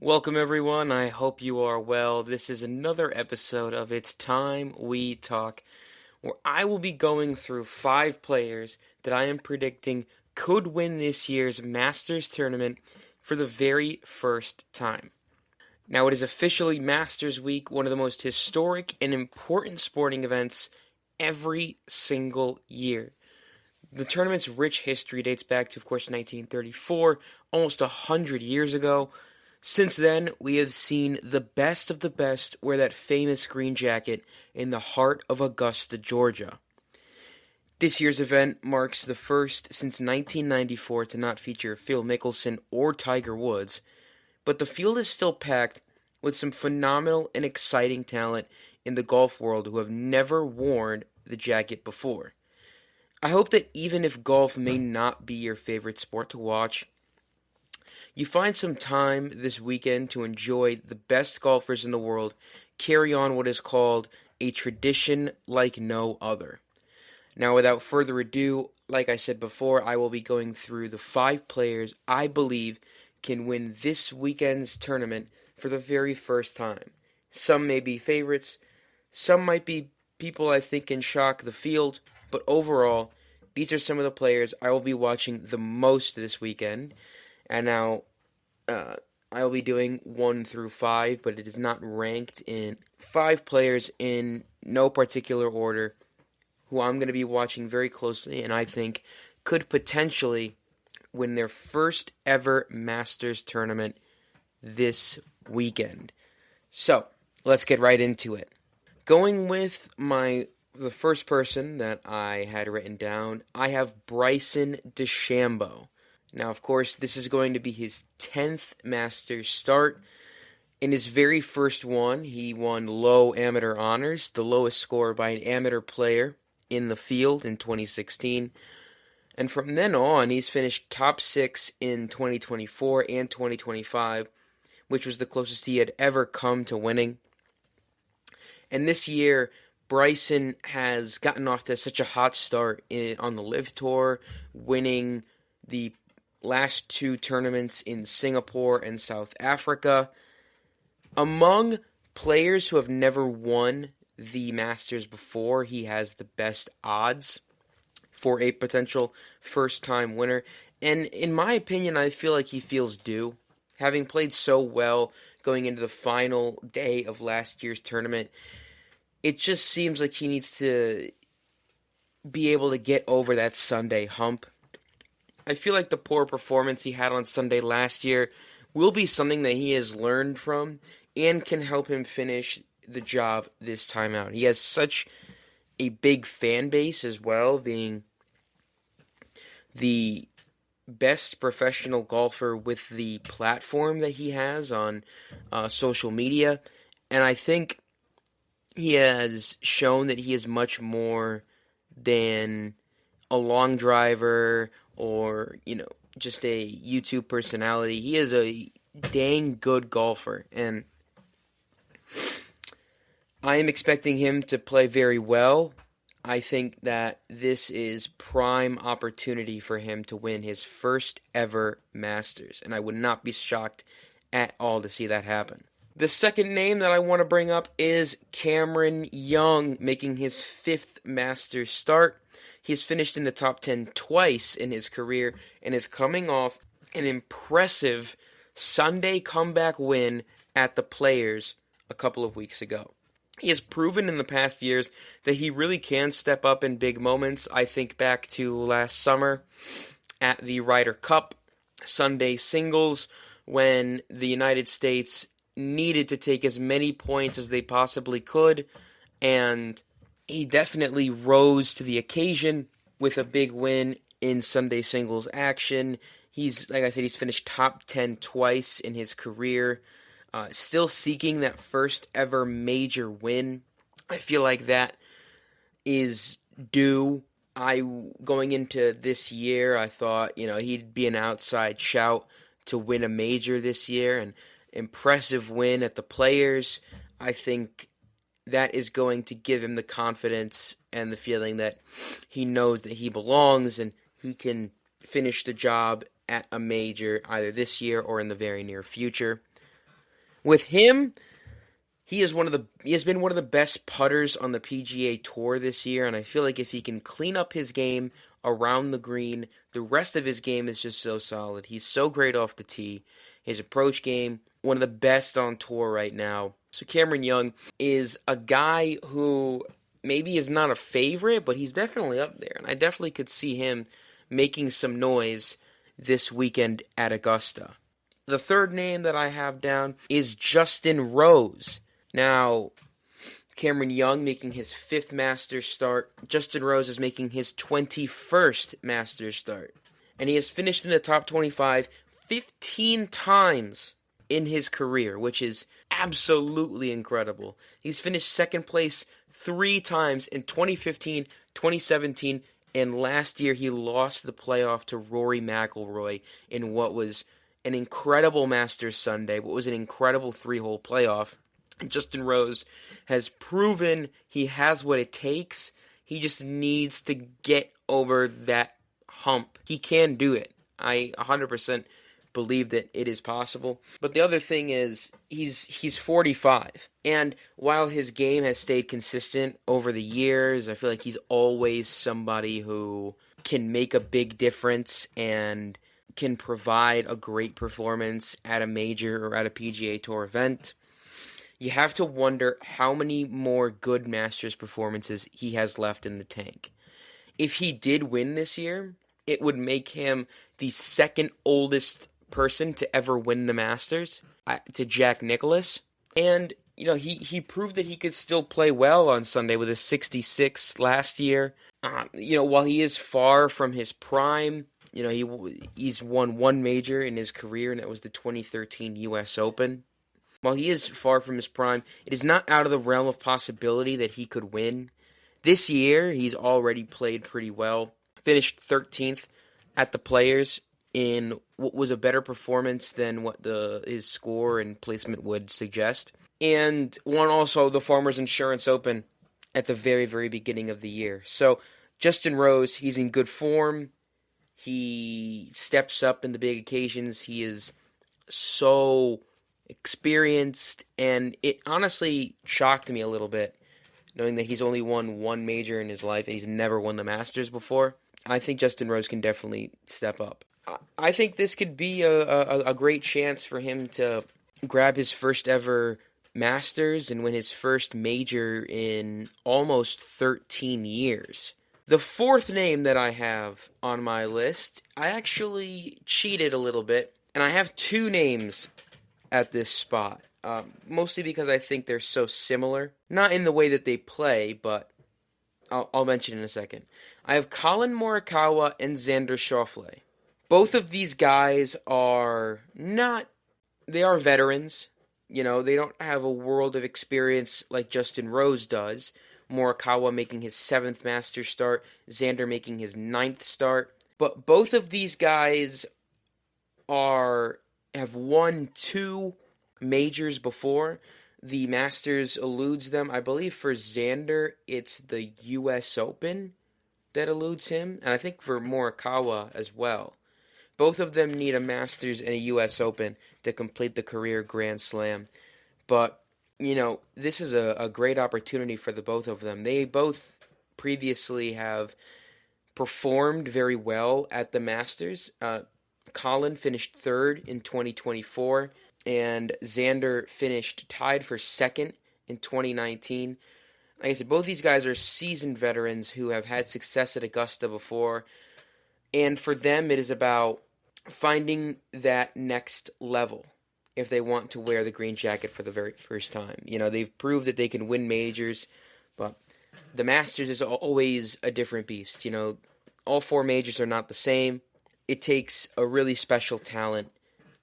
Welcome, everyone. I hope you are well. This is another episode of It's Time We Talk, where I will be going through 5 players that I am predicting could win this year's Masters tournament for the very first time. Now, it is officially Masters Week, one of the most historic and important sporting events every single year. The tournament's rich history dates back to, of course, 1934, almost 100 years ago. Since then, we have seen the best of the best wear that famous green jacket in the heart of Augusta, Georgia. This year's event marks the first since 1994 to not feature Phil Mickelson or Tiger Woods, but the field is still packed with some phenomenal and exciting talent in the golf world who have never worn the jacket before. I hope that even if golf may not be your favorite sport to watch, you find some time this weekend to enjoy the best golfers in the world carry on what is called a tradition like no other. Now, without further ado, like I said before, I will be going through the 5 players I believe can win this weekend's tournament for the very first time. Some may be favorites, some might be people I think can shock the field, but overall, these are some of the players I will be watching the most this weekend. And now, I will be doing 1 through 5, but it is not ranked in 5 players in no particular order who I'm going to be watching very closely and I think could potentially win their first ever Masters tournament this weekend. So, let's get right into it. Going with the first person that I had written down, I have Bryson DeChambeau. Now, of course, this is going to be his 10th Masters start. In his very first one, he won low amateur honors, the lowest score by an amateur player in the field in 2016. And from then on, he's finished top 6 in 2024 and 2025, which was the closest he had ever come to winning. And this year, Bryson has gotten off to such a hot start on the LIV Tour, winning the last 2 tournaments in Singapore and South Africa. Among players who have never won the Masters before, he has the best odds for a potential first-time winner. And in my opinion, I feel like he feels due. Having played so well going into the final day of last year's tournament, it just seems like he needs to be able to get over that Sunday hump. I feel like the poor performance he had on Sunday last year will be something that he has learned from and can help him finish the job this time out. He has such a big fan base as well, being the best professional golfer with the platform that he has on social media. And I think he has shown that he is much more than a long driver or, just a YouTube personality. He is a dang good golfer, and I am expecting him to play very well. I think that this is prime opportunity for him to win his first ever Masters, and I would not be shocked at all to see that happen. The second name that I want to bring up is Cameron Young, making his 5th Masters start. He's finished in the top 10 twice in his career and is coming off an impressive Sunday comeback win at the Players a couple of weeks ago. He has proven in the past years that he really can step up in big moments. I think back to last summer at the Ryder Cup Sunday singles when the United States needed to take as many points as they possibly could, and he definitely rose to the occasion with a big win in Sunday singles action. Like I said, he's finished top 10 twice in his career, still seeking that first ever major win. I feel like that is due. Going into this year, I thought, he'd be an outside shout to win a major this year, and impressive win at the Players. I think that is going to give him the confidence and the feeling that he knows that he belongs and he can finish the job at a major either this year or in the very near future. With him, he has been one of the best putters on the PGA Tour this year, and I feel like if he can clean up his game around the green, the rest of his game is just so solid. He's so great off the tee. His approach game, one of the best on tour right now. So Cameron Young is a guy who maybe is not a favorite, but he's definitely up there, and I definitely could see him making some noise this weekend at Augusta. The third name that I have down is Justin Rose. Now, Cameron Young making his 5th Masters start. Justin Rose is making his 21st Masters start. And he has finished in the top 25 15 times in his career, which is absolutely incredible. He's finished second place 3 times in 2015, 2017, and last year he lost the playoff to Rory McIlroy in what was an incredible Masters Sunday, what was an incredible 3-hole playoff. Justin Rose has proven he has what it takes. He just needs to get over that hump. He can do it. I 100% believe that it is possible. But the other thing is, he's 45. And while his game has stayed consistent over the years, I feel like he's always somebody who can make a big difference and can provide a great performance at a major or at a PGA Tour event. You have to wonder how many more good Masters performances he has left in the tank. If he did win this year, it would make him the second oldest person to ever win the Masters, to Jack Nicklaus. And, he proved that he could still play well on Sunday with a 66 last year. While he is far from his prime, he's won one major in his career, and that was the 2013 U.S. Open. While he is far from his prime, it is not out of the realm of possibility that he could win. This year, he's already played pretty well. Finished 13th at the Players in what was a better performance than what his score and placement would suggest. And won also the Farmers Insurance Open at the very, very beginning of the year. So, Justin Rose, he's in good form. He steps up in the big occasions. He is so experienced, and it honestly shocked me a little bit, knowing that he's only won one major in his life and he's never won the Masters before. I think Justin Rose can definitely step up. I think this could be a great chance for him to grab his first ever Masters and win his first major in almost 13 years. The fourth name that I have on my list, I actually cheated a little bit, and I have 2 names at this spot, mostly because I think they're so similar. Not in the way that they play, but I'll mention in a second. I have Colin Morikawa and Xander Schauffele. Both of these guys are veterans. They don't have a world of experience like Justin Rose does. Morikawa making his 7th Masters start, Xander making his 9th start. But both of these guys have won 2 majors before. The Masters eludes them. I believe for Xander, it's the U.S. Open that eludes him, and I think for Morikawa as well. Both of them need a Masters and a U.S. Open to complete the career Grand Slam. But, this is a great opportunity for the both of them. They both previously have performed very well at the Masters. Colin finished 3rd in 2024, and Xander finished tied for 2nd in 2019. Like I said, both these guys are seasoned veterans who have had success at Augusta before, and for them it is about finding that next level if they want to wear the green jacket for the very first time. They've proved that they can win majors, but the Masters is always a different beast. All 4 majors are not the same. It takes a really special talent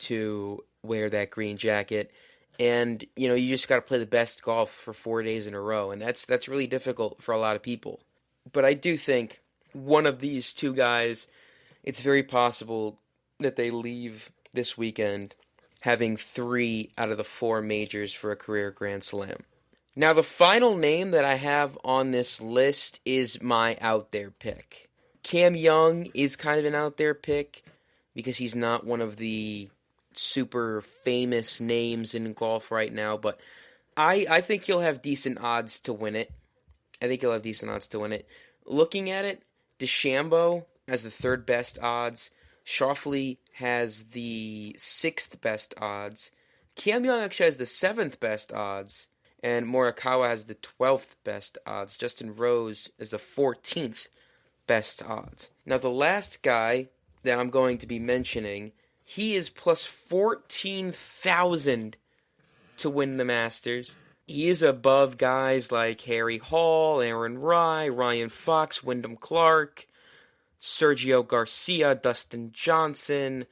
to wear that green jacket, and you just got to play the best golf for 4 days in a row, and that's really difficult for a lot of people. But I do think one of these 2 guys, it's very possible that they leave this weekend having 3 out of the 4 majors for a career Grand Slam. Now, the final name that I have on this list is my out there pick. Cam Young is kind of an out there pick because he's not one of the super famous names in golf right now, but I think he'll have decent odds to win it. Looking at it, DeChambeau has the third best odds. Schauffele has the sixth best odds. Cam Young actually has the seventh best odds. And Morikawa has the 12th best odds. Justin Rose is the 14th best odds. Now, the last guy that I'm going to be mentioning, he is plus 14,000 to win the Masters. He is above guys like Harry Hall, Aaron Rai, Ryan Fox, Wyndham Clark, Sergio Garcia, Dustin Johnson,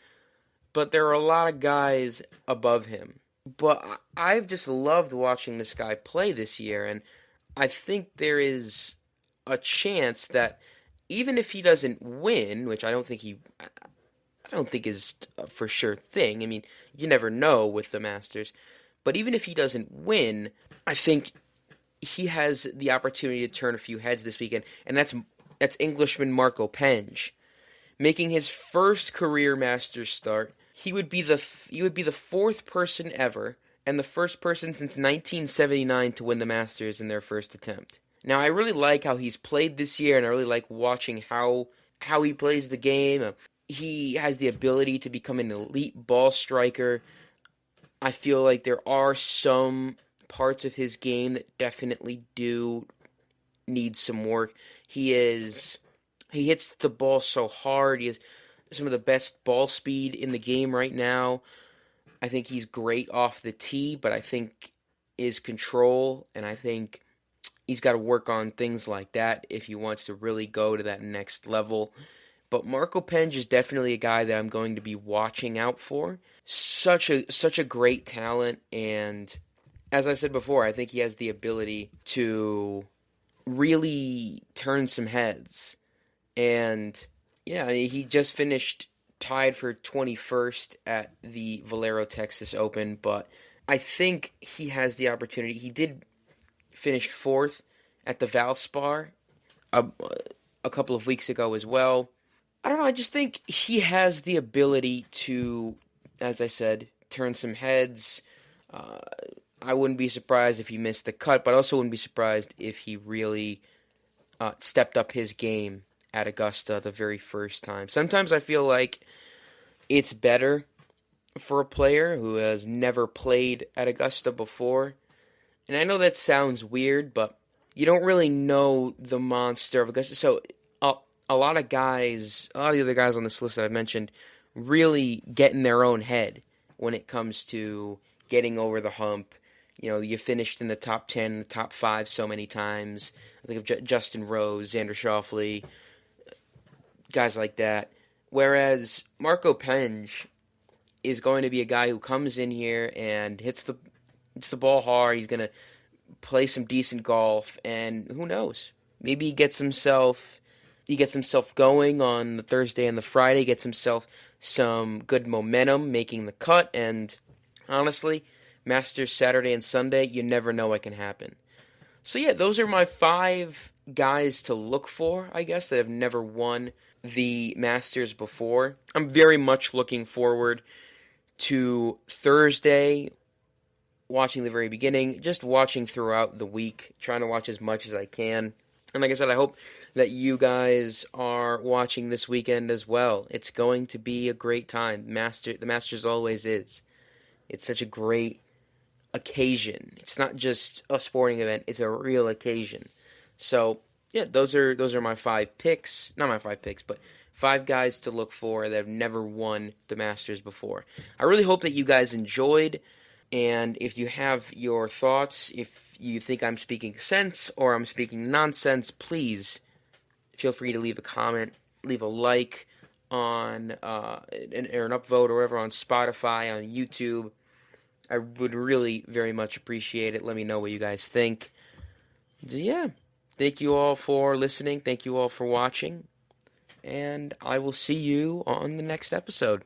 but there are a lot of guys above him. But I've just loved watching this guy play this year, and I think there is a chance that even if he doesn't win, which I don't think is a for sure thing. I mean, you never know with the Masters. But even if he doesn't win, I think he has the opportunity to turn a few heads this weekend, and that's Englishman Marco Penge, making his first career Masters start. He would be the fourth person ever, and the first person since 1979 to win the Masters in their first attempt. Now, I really like how he's played this year, and I really like watching how he plays the game. He has the ability to become an elite ball striker. I feel like there are some parts of his game that definitely do need some work. He hits the ball so hard. He has some of the best ball speed in the game right now. I think he's great off the tee, but I think his control, and I think he's got to work on things like that if he wants to really go to that next level. But Marco Penge is definitely a guy that I'm going to be watching out for. Such a great talent, and as I said before, I think he has the ability to really turn some heads. And yeah, he just finished tied for 21st at the Valero Texas Open, but I think he has the opportunity. He did finish fourth at the Valspar a couple of weeks ago as well. I don't know, I just think he has the ability to, as I said, turn some heads. I wouldn't be surprised if he missed the cut, but I also wouldn't be surprised if he really stepped up his game at Augusta the very first time. Sometimes I feel like it's better for a player who has never played at Augusta before. And I know that sounds weird, but you don't really know the monster of Augusta. So a lot of the other guys on this list that I've mentioned really get in their own head when it comes to getting over the hump. You know, you finished in the top 10, the top 5 so many times. I think of Justin Rose, Xander Schauffele, guys like that. Whereas Marco Penge is going to be a guy who comes in here and hits the ball hard. He's going to play some decent golf, and who knows? Maybe he gets himself going on the Thursday and the Friday, gets himself some good momentum making the cut, and honestly, Masters Saturday and Sunday, you never know what can happen. So yeah, those are my 5 guys to look for, I guess, that have never won the Masters before. I'm very much looking forward to Thursday, watching the very beginning, just watching throughout the week, trying to watch as much as I can. And like I said, I hope that you guys are watching this weekend as well. It's going to be a great time. The Masters always is. It's such a great occasion. It's not just a sporting event, it's a real occasion. So, yeah, those are my 5 picks. Not my 5 picks, but 5 guys to look for that have never won the Masters before. I really hope that you guys enjoyed, and if you have your thoughts, if you think I'm speaking sense or I'm speaking nonsense, please feel free to leave a comment, leave a like on or an upvote or whatever on Spotify, on YouTube. I would really very much appreciate it. Let me know what you guys think. So yeah, thank you all for listening. Thank you all for watching. And I will see you on the next episode.